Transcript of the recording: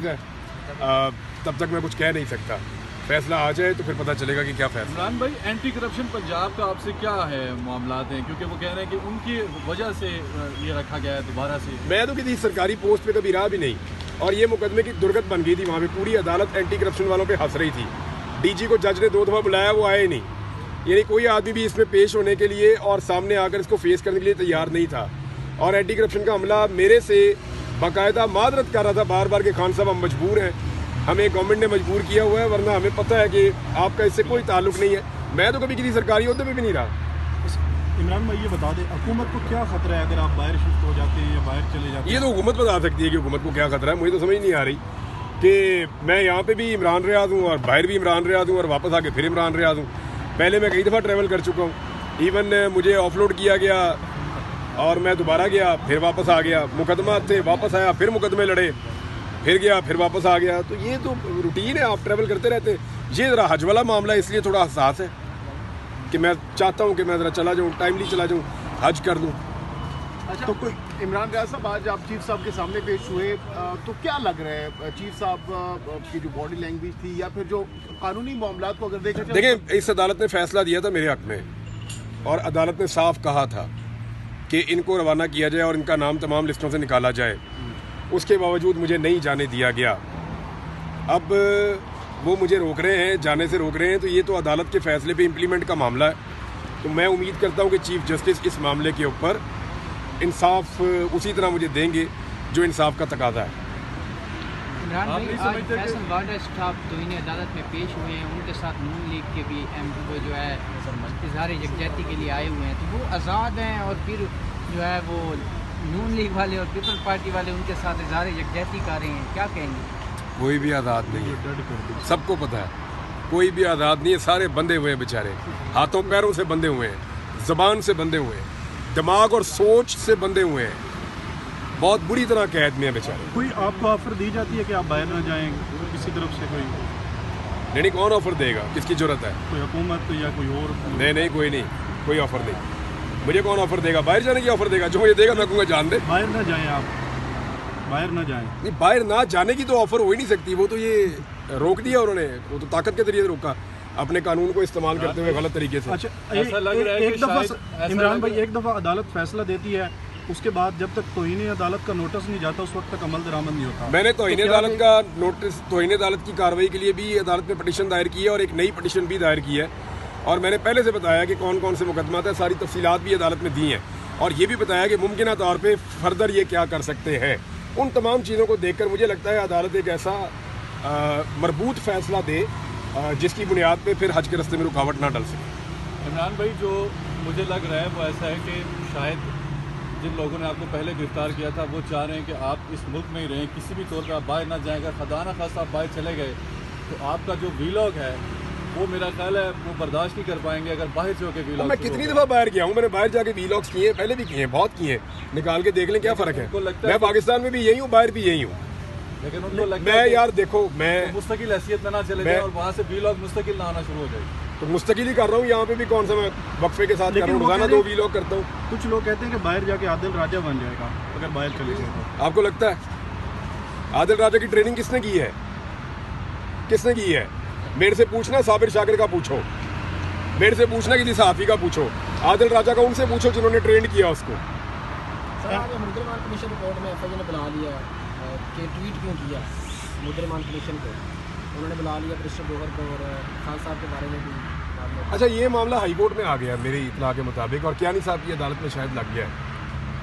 है, तब तक मैं कुछ कह नहीं सकता। फैसला आ जाए तो फिर पता चलेगा कि क्या फैसला। इमरान भाई, एंटी करप्शन पंजाब का आपसे क्या है मामलात हैं, क्योंकि वो कह रहे हैं कि उनकी वजह से ये रखा गया है दोबारा से। मैं तो किसी सरकारी पोस्ट पे कभी रहा भी नहीं, और ये मुकदमे की दुर्गत बन गई थी। वहाँ पे पूरी अदालत एंटी करप्शन वालों पे हंस रही थी। डीजी को जज ने 2 दफ़ा बुलाया, वो आए नहीं। यानी कोई आदमी भी इसमें पेश होने के लिए और सामने आकर इसको फेस करने के लिए तैयार नहीं था। और एंटी करप्शन का हमला मेरे से बाकायदा मादरत कर रहा था बार बार कि खान साहब हम मजबूर हैं, हमें गवर्नमेंट ने मजबूर किया हुआ है, वरना हमें पता है कि आपका इससे कोई ताल्लुक नहीं है। मैं तो कभी किसी सरकारी ओहदे पे भी नहीं रहा। इमरान भाई ये बता दें, हुकूमत को क्या खतरा है अगर आप बाहर शिफ्ट हो जाते हैं या बाहर चले जाते हैं? ये तो हुकूमत बता सकती है कि हुकूमत को क्या खतरा है। मुझे तो समझ नहीं आ रही कि मैं यहाँ पे भी इमरान रियाज हूँ और बाहर भी इमरान रियाज हूँ और वापस आके फिर इमरान रियाज हूँ। पहले मैं कई दफ़ा ट्रैवल कर चुका हूँ। इवन मुझे ऑफलोड किया गया और मैं दोबारा गया, फिर वापस आ गया। मुकदमा थे, वापस आया, फिर मुकदमे लड़े, फिर गया, फिर वापस आ गया। तो ये तो रूटीन है, आप ट्रैवल करते रहते हैं। ये ज़रा हज वाला मामला इसलिए थोड़ा हसास है कि मैं चाहता हूँ कि मैं ज़रा चला जाऊँ, टाइमली चला जाऊँ, हज कर दूँ। अच्छा, तो कोई इमरान रियाज साहब आज आप चीफ साहब के सामने पेश हुए, तो क्या लग रहा है चीफ साहब की जो बॉडी लैंग्वेज थी या फिर जो कानूनी मामलात को अगर देखें, इस अदालत ने फैसला दिया था मेरे हक में, और अदालत ने साफ कहा था कि इनको रवाना किया जाए और इनका नाम तमाम लिस्टों से निकाला जाए। उसके बावजूद मुझे नहीं जाने दिया गया। अब वो मुझे रोक रहे हैं, जाने से रोक रहे हैं, तो ये तो अदालत के फैसले पे इम्प्लीमेंट का मामला है। तो मैं उम्मीद करता हूँ कि चीफ जस्टिस इस मामले के ऊपर इंसाफ उसी तरह मुझे देंगे जो इंसाफ का तकाजा है। इमरान भाई, आज फैसल बाडा स्टाफ तो इन्हें अदालत में पेश हुए हैं, उनके साथ नून लीग के भी जो है इजहार यकजहती के लिए आए हुए हैं, तो वो आज़ाद हैं, और फिर जो है वो नून लीग वाले और पीपल्स पार्टी वाले उनके साथ इजहार यकजहती कर रहे हैं, क्या कहेंगे? कोई भी आज़ाद नहीं है, सबको पता है। कोई भी आज़ाद नहीं है, सारे बंधे हुए हैं बेचारे, हाथों पैरों से बंधे हुए हैं, ज़बान से बंधे हुए हैं, दिमाग और सोच से बंधे हुए हैं, बहुत बुरी तरह कैद में है बेचारे। कोई आपको ऑफर दी जाती है कि आप बाहर ना जाएं किसी तरफ से? कोई नहीं, कौन ऑफर देगा? किसकी जरूरत है? कोई हुकूमत या कोई और? नहीं, कोई नहीं, कोई ऑफर नहीं। मुझे कौन ऑफर देगा? बाहर जाने की ऑफर देगा? जो मुझे देगा मैं कहूँगा जान दे। बाहर ना जाएं, आप बाहर ना जाएं। नहीं, बाहर ना जाने की तो ऑफर हो ही नहीं सकती। वो तो ये रोक दिया उन्होंने, वो तो ताकत के जरिए रोका, अपने कानून को इस्तेमाल करते हुए गलत तरीके से। अच्छा, एक दफ़ा इमरान भाई, एक दफ़ा अदालत फैसला देती है, उसके बाद जब तक तौहीन अदालत का नोटिस नहीं जाता उस वक्त तक अमल दरामद नहीं होता। मैंने तौहीन अदालत का नोटिस, तौहीन अदालत की कार्रवाई के लिए भी अदालत में पटिशन दायर की है और एक नई पटिशन भी दायर की है। और मैंने पहले से बताया कि कौन कौन से मुकदमा है, सारी तफसीलात भी अदालत में दी हैं, और ये भी बताया कि मुमकिन तौर पर फर्दर ये क्या कर सकते हैं। उन तमाम चीज़ों को देखकर मुझे लगता है अदालत एक ऐसा मरबूत फैसला दे जिसकी बुनियाद पे फिर हज के रास्ते में रुकावट ना डल सके। इमरान भाई, जो मुझे लग रहा है वो ऐसा है कि शायद जिन लोगों ने आपको पहले गिरफ्तार किया था वो चाह रहे हैं कि आप इस मुल्क में ही रहें, किसी भी तौर पर आप बाहर ना जाएगा। खुदा ना खासा आप बाहर चले गए तो आपका जो वीलॉग है वो मेरा ख्याल है वो बर्दाश्त नहीं कर पाएंगे अगर बाहर से होकर वीलॉग। मैं कितनी दफ़ा बाहर गया हूँ, मैंने बाहर जाके वीलॉग्स किए हैं, पहले भी किए हैं, बहुत किए हैं, निकाल के देख लें क्या फ़र्क है। मैं पाकिस्तान में भी यही हूँ, बाहर भी यही हूँ, लेकिन उनको लगता मैं है यार देखो मैं मुस्तकिल हैसियत में ना चले जाए और वहाँ से वीलॉग मुस्तकिल ना आना शुरू हो जाए। तो मुस्तकिल ही कर रहा हूँ, यहाँ पे भी कौन सा मैं वक्फे के साथ कर रहा हूँ, रोजाना 2 वीलॉग करता हूँ। कुछ लोग कहते हैं कि बाहर जाके आदिल राजा बन जाएगा अगर बाहर चले गए तो। आपको लगता है? आदिल राजा की ट्रेनिंग किसने की है? किसने की है? मेरे से पूछना, साबिर शाकिर का पूछो, मेरे से पूछना, किसी सहाफ़ी का पूछो, आदिल राजा का उनसे पूछो जिन्होंने ट्रेन किया उसको। मुद्रमान कमीशन रिपोर्ट में एफआईए ने बुला लिया कि ट्वीट क्यों किया मुद्रमान कमीशन को, उन्होंने बुला लिया प्रेसिडेंट गौहर को और खान साहब के बारे में भी। अच्छा, ये मामला हाई कोर्ट में आ गया मेरी इत्तला के मुताबिक, और कियानी साहब की अदालत में शायद लग गया है।